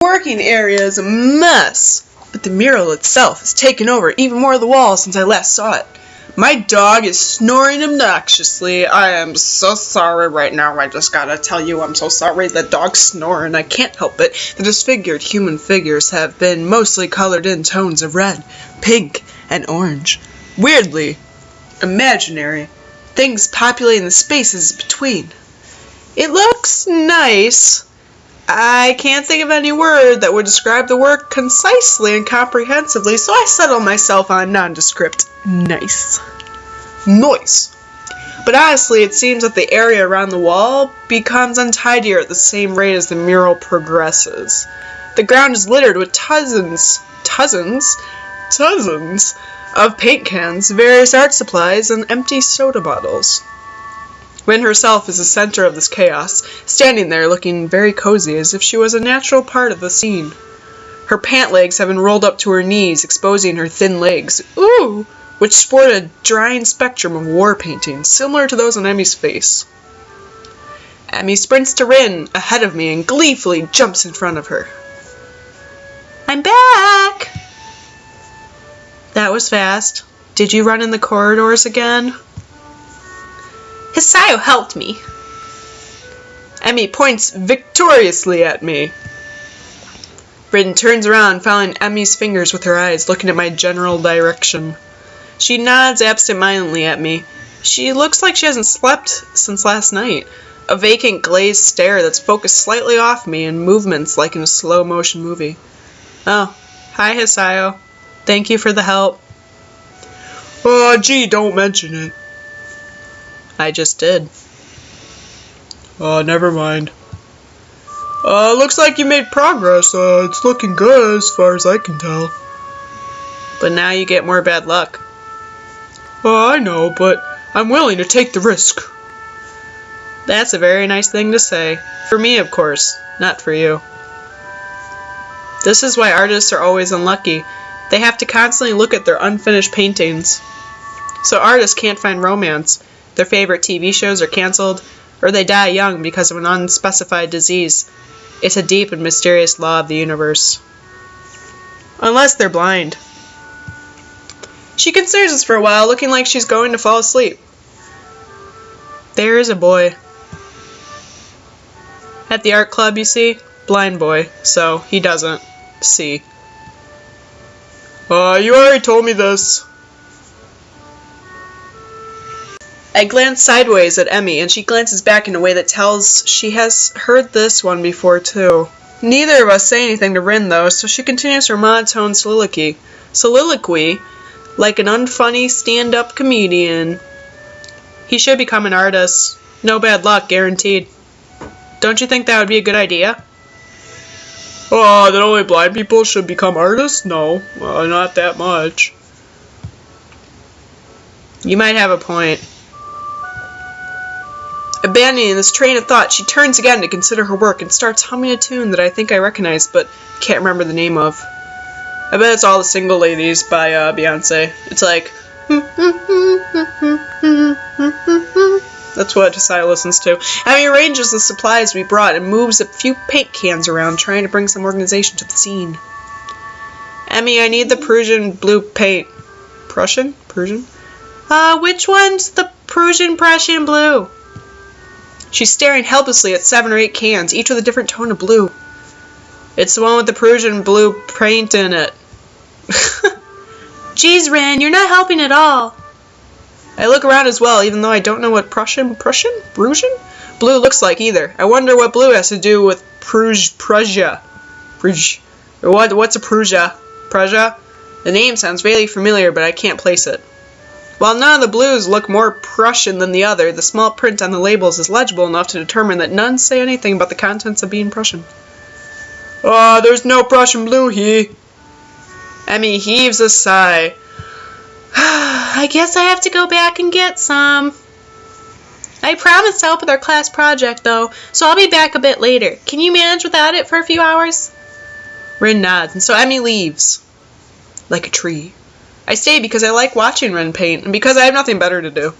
working area is a mess, but the mural itself has taken over even more of the walls since I last saw it. My dog is snoring obnoxiously. I am so sorry right now. I just gotta tell you I'm so sorry. The dog's snoring. I can't help it. The disfigured human figures have been mostly colored in tones of red, pink, and orange. Weirdly imaginary. Things populating the spaces between. It looks nice. I can't think of any word that would describe the work concisely and comprehensively, so I settle myself on nondescript nice. Noise. But honestly, it seems that the area around the wall becomes untidier at the same rate as the mural progresses. The ground is littered with dozens of paint cans, various art supplies, and empty soda bottles. Rin herself is the center of this chaos, standing there looking very cozy as if she was a natural part of the scene. Her pant legs have been rolled up to her knees, exposing her thin legs, which sport a drying spectrum of war paintings, similar to those on Emmy's face. Emmy sprints to Rin ahead of me and gleefully jumps in front of her. I'm back! That was fast. Did you run in the corridors again? Hisayo helped me. Emmy points victoriously at me. Rin turns around, following Emmy's fingers with her eyes, looking at my general direction. She nods absent-mindedly at me. She looks like she hasn't slept since last night. A vacant, glazed stare that's focused slightly off me in movements like in a slow-motion movie. Oh, hi Hisayo. Thank you for the help. Oh, gee, don't mention it. I just did. Oh, never mind. Looks like you made progress. It's looking good as far as I can tell. But now you get more bad luck. Oh, I know, but I'm willing to take the risk. That's a very nice thing to say. For me, of course, not for you. This is why artists are always unlucky. They have to constantly look at their unfinished paintings. So artists can't find romance. Their favorite TV shows are canceled, or they die young because of an unspecified disease. It's a deep and mysterious law of the universe. Unless they're blind. She considers us for a while, looking like she's going to fall asleep. There is a boy. At the art club, you see? Blind boy, so he doesn't see. You already told me this. I glance sideways at Emmy, and she glances back in a way that tells she has heard this one before, too. Neither of us say anything to Rin, though, so she continues her monotone soliloquy. Soliloquy, like an unfunny stand-up comedian. He should become an artist. No bad luck, guaranteed. Don't you think that would be a good idea? That only blind people should become artists? No, not that much. You might have a point. Abandoning this train of thought, she turns again to consider her work and starts humming a tune that I think I recognize, but can't remember the name of. I bet it's All the Single Ladies by Beyonce. It's like... That's what Hisayo listens to. Emmy arranges the supplies we brought and moves a few paint cans around, trying to bring some organization to the scene. Emmy, I need the Prussian blue paint. Prussian? Prussian? Which one's the Prussian blue? She's staring helplessly at 7 or 8 cans, each with a different tone of blue. It's the one with the Prussian blue paint in it. Jeez, Rin, you're not helping at all. I look around as well, even though I don't know what Prussian blue looks like either. I wonder what blue has to do with Prussia. What's a Prussia? Prussia? The name sounds vaguely familiar, but I can't place it. While none of the blues look more Prussian than the other, the small print on the labels is legible enough to determine that none say anything about the contents of being Prussian. There's no Prussian blue here. Emmy heaves a sigh. I guess I have to go back and get some. I promised to help with our class project, though, so I'll be back a bit later. Can you manage without it for a few hours? Rin nods, and so Emmy leaves. Like a tree. I stay because I like watching Rin paint, and because I have nothing better to do.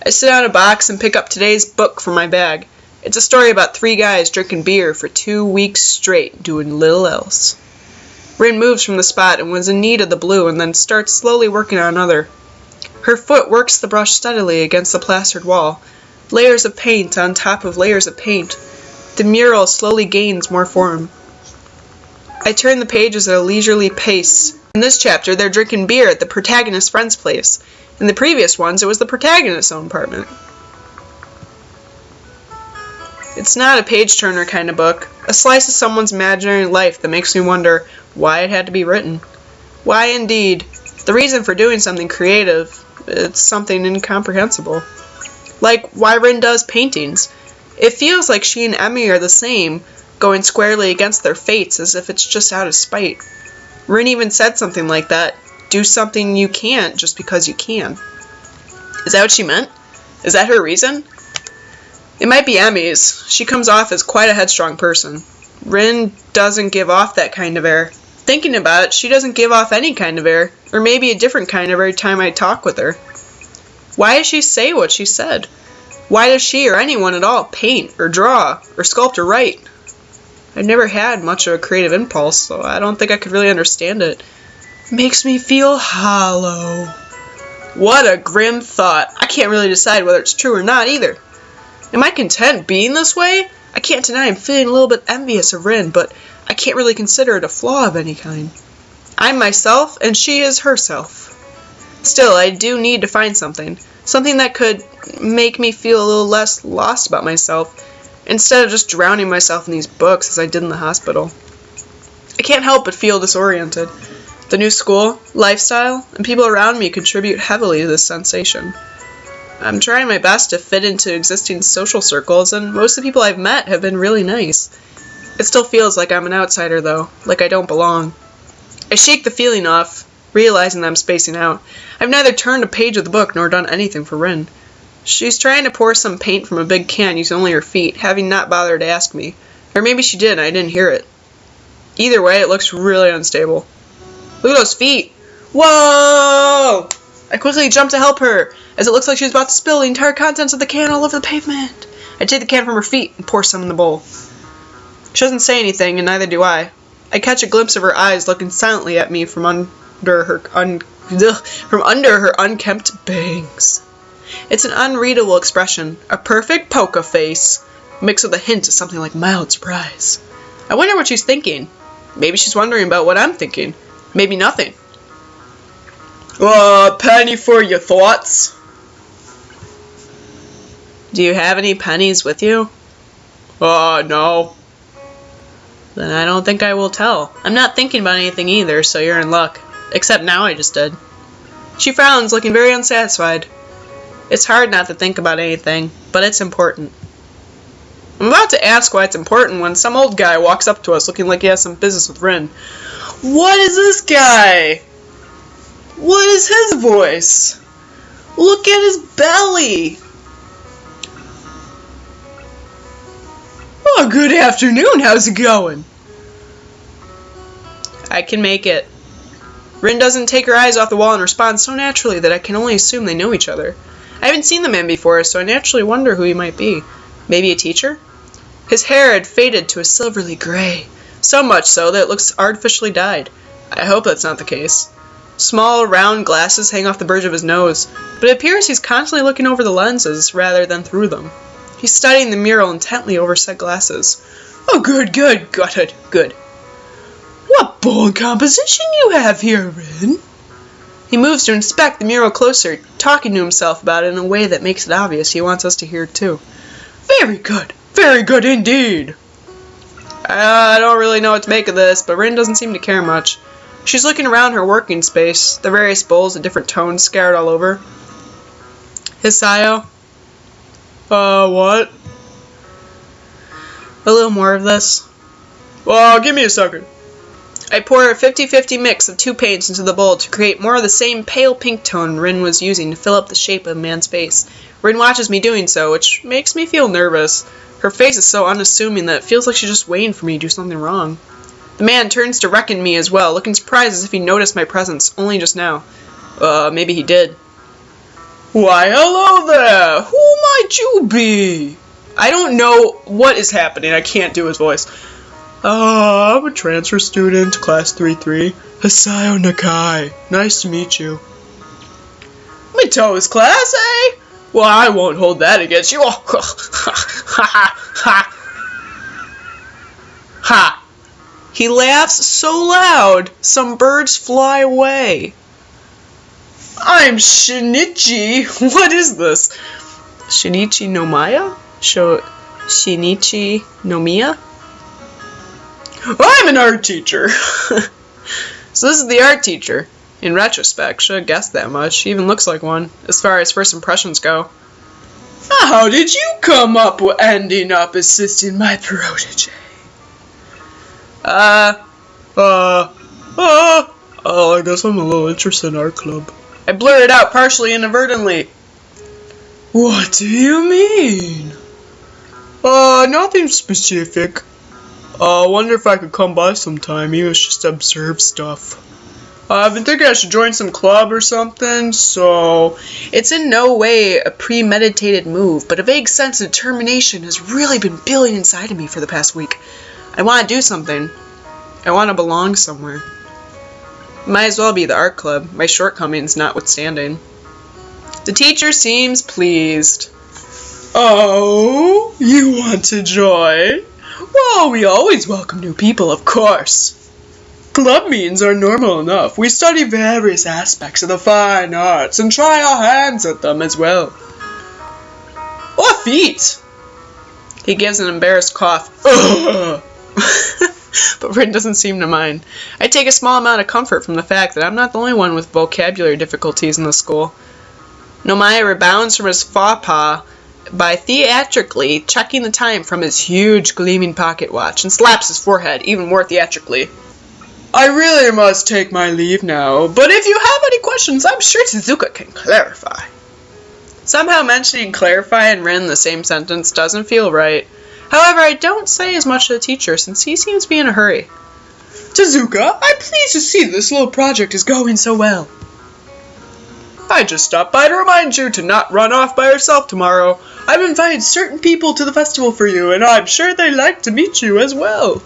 I sit on a box and pick up today's book from my bag. It's a story about 3 guys drinking beer for 2 weeks straight, doing little else. Rin moves from the spot and was in need of the blue and then starts slowly working on another. Her foot works the brush steadily against the plastered wall. Layers of paint on top of layers of paint. The mural slowly gains more form. I turn the pages at a leisurely pace. In this chapter, they're drinking beer at the protagonist's friend's place. In the previous ones, it was the protagonist's own apartment. It's not a page-turner kind of book. A slice of someone's imaginary life that makes me wonder why it had to be written. Why, indeed. The reason for doing something creative, it's something incomprehensible. Like why Rin does paintings. It feels like she and Emmy are the same, going squarely against their fates as if it's just out of spite. Rin even said something like that. Do something you can't just because you can. Is that what she meant? Is that her reason? It might be Emmy's. She comes off as quite a headstrong person. Rin doesn't give off that kind of air. Thinking about it, she doesn't give off any kind of air, or maybe a different kind every time I talk with her. Why does she say what she said? Why does she or anyone at all paint or draw or sculpt or write? I've never had much of a creative impulse, so I don't think I could really understand it. It makes me feel hollow. What a grim thought. I can't really decide whether it's true or not either. Am I content being this way? I can't deny I'm feeling a little bit envious of Rin, but I can't really consider it a flaw of any kind. I'm myself, and she is herself. Still, I do need to find something that could make me feel a little less lost about myself, instead of just drowning myself in these books as I did in the hospital. I can't help but feel disoriented. The new school, lifestyle, and people around me contribute heavily to this sensation. I'm trying my best to fit into existing social circles, and most of the people I've met have been really nice. It still feels like I'm an outsider, though, like I don't belong. I shake the feeling off, realizing that I'm spacing out. I've neither turned a page of the book nor done anything for Rin. She's trying to pour some paint from a big can using only her feet, having not bothered to ask me. Or maybe she did and I didn't hear it. Either way, it looks really unstable. Look at those feet! Whoa! I quickly jump to help her, as it looks like she's about to spill the entire contents of the can all over the pavement. I take the can from her feet and pour some in the bowl. She doesn't say anything, and neither do I. I catch a glimpse of her eyes looking silently at me from under her unkempt bangs. It's an unreadable expression, a perfect poker face, mixed with a hint of something like mild surprise. I wonder what she's thinking. Maybe she's wondering about what I'm thinking. Maybe nothing. Penny for your thoughts. Do you have any pennies with you? No. Then I don't think I will tell. I'm not thinking about anything either, so you're in luck. Except now I just did. She frowns, looking very unsatisfied. It's hard not to think about anything, but it's important. I'm about to ask why it's important when some old guy walks up to us looking like he has some business with Rin. What is this guy? What is his voice? Look at his belly! Oh, good afternoon, how's it going? I can make it. Rin doesn't take her eyes off the wall and responds so naturally that I can only assume they know each other. I haven't seen the man before, so I naturally wonder who he might be. Maybe a teacher? His hair had faded to a silvery gray, so much so that it looks artificially dyed. I hope that's not the case. Small, round glasses hang off the bridge of his nose, but it appears he's constantly looking over the lenses rather than through them. He's studying the mural intently over said glasses. Oh, good. What bold composition you have here, Rin. He moves to inspect the mural closer, talking to himself about it in a way that makes it obvious he wants us to hear it too. Very good indeed. I don't really know what to make of this, but Rin doesn't seem to care much. She's looking around her working space, the various bowls of different tones scattered all over. Hisayo? What? A little more of this. Well, give me a second. I pour a 50-50 mix of 2 paints into the bowl to create more of the same pale pink tone Rin was using to fill up the shape of a man's face. Rin watches me doing so, which makes me feel nervous. Her face is so unassuming that it feels like she's just waiting for me to do something wrong. The man turns to reckon me as well, looking surprised as if he noticed my presence only just now. Maybe he did. Why, hello there! Who might you be? I don't know what is happening. I can't do his voice. I'm a transfer student, class 3-3. Hasayo Nakai. Nice to meet you. Mito's class, eh? Well, I won't hold that against you. Ha! He laughs so loud, some birds fly away. I'm Shinichi. What is this? Shinichi no Maya? Shinichi no Miya? I'm an art teacher. So this is the art teacher. In retrospect, should have guessed that much. She even looks like one, as far as first impressions go. How did you come up with ending up assisting my protege? I guess I'm a little interested in art club. I blurted out partially inadvertently. What do you mean? Nothing specific. Wonder if I could come by sometime, even just to observe stuff. I've been thinking I should join some club or something, so... It's in no way a premeditated move, but a vague sense of determination has really been building inside of me for the past week. I want to do something. I want to belong somewhere. Might as well be the art club, my shortcomings notwithstanding. The teacher seems pleased. Oh, you want to join? Well, we always welcome new people, of course. Club meetings are normal enough. We study various aspects of the fine arts and try our hands at them as well. What feat? He gives an embarrassed cough. But Rin doesn't seem to mind. I take a small amount of comfort from the fact that I'm not the only one with vocabulary difficulties in the school. Nomaya rebounds from his faux pas by theatrically checking the time from his huge gleaming pocket watch and slaps his forehead even more theatrically. I really must take my leave now, but if you have any questions, I'm sure Tezuka can clarify. Somehow mentioning clarify and Rin in the same sentence doesn't feel right. However, I don't say as much to the teacher since he seems to be in a hurry. Tezuka, I'm pleased to see this little project is going so well. I just stopped by to remind you to not run off by yourself tomorrow. I've invited certain people to the festival for you, and I'm sure they'd like to meet you as well.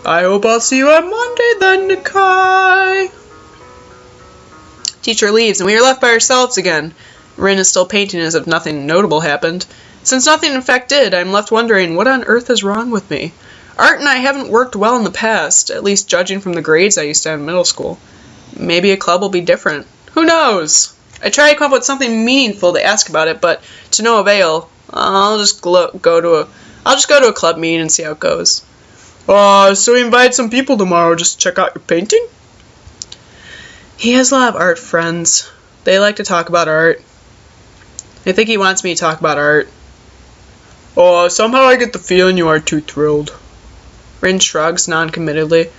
I hope I'll see you on Monday then, Nakai. Teacher leaves, and we are left by ourselves again. Rin is still painting as if nothing notable happened. Since nothing in fact did, I'm left wondering what on earth is wrong with me. Art and I haven't worked well in the past, at least judging from the grades I used to have in middle school. Maybe a club will be different. Who knows? I try to come up with something meaningful to ask about it, but to no avail. I'll just go to a club meeting and see how it goes. So we invite some people tomorrow just to check out your painting? He has a lot of art friends. They like to talk about art. I think he wants me to talk about art. Somehow I get the feeling you are too thrilled. Rin shrugs non-committedly.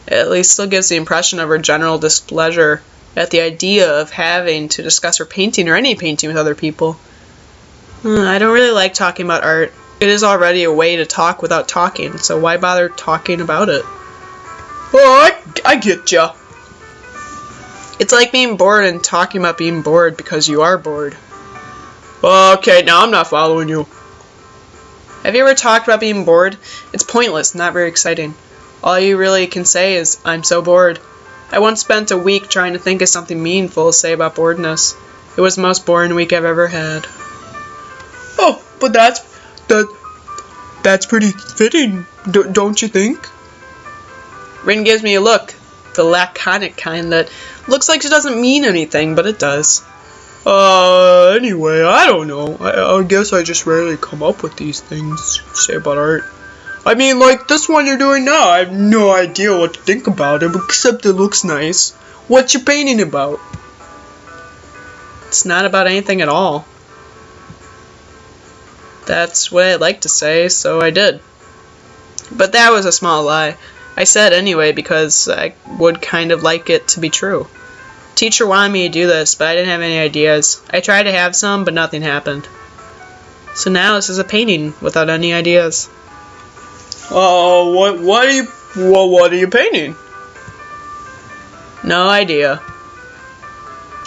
At least still gives the impression of her general displeasure at the idea of having to discuss her painting or any painting with other people. I don't really like talking about art. It is already a way to talk without talking, so why bother talking about it? I get ya. It's like being bored and talking about being bored because you are bored. Okay, now I'm not following you. Have you ever talked about being bored? It's pointless, not very exciting. All you really can say is, I'm so bored. I once spent a week trying to think of something meaningful to say about boredness. It was the most boring week I've ever had. But that's pretty fitting, don't you think? Rin gives me a look, the laconic kind that looks like it doesn't mean anything, but it does. Anyway, I don't know. I guess I just rarely come up with these things to say about art. I mean, like this one you're doing now, I have no idea what to think about it, except it looks nice. What you painting about? It's not about anything at all. That's what I'd like to say, so I did. But that was a small lie. I said anyway because I would kind of like it to be true. Teacher wanted me to do this, but I didn't have any ideas. I tried to have some, but nothing happened. So now this is a painting without any ideas. What are you painting? No idea.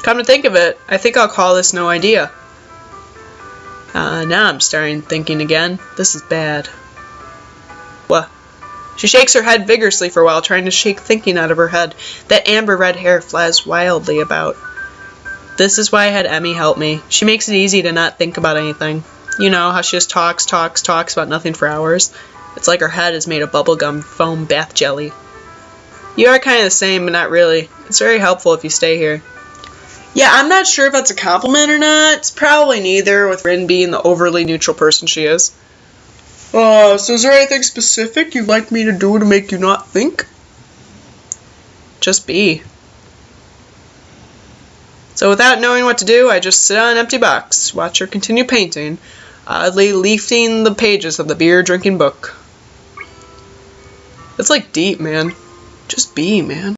Come to think of it, I think I'll call this no idea. Now I'm starting thinking again. This is bad. What? She shakes her head vigorously for a while, trying to shake thinking out of her head. That amber red hair flies wildly about. This is why I had Emmy help me. She makes it easy to not think about anything. You know, how she just talks about nothing for hours. It's like her head is made of bubblegum foam bath jelly. You are kind of the same, but not really. It's very helpful if you stay here. Yeah, I'm not sure if that's a compliment or not. It's probably neither, with RIN being the overly neutral person she is. So is there anything specific you'd like me to do to make you not think? Just be. So without knowing what to do, I just sit on an empty box, watch her continue painting, oddly leafing the pages of the beer-drinking book. It's like deep, man. Just be, man.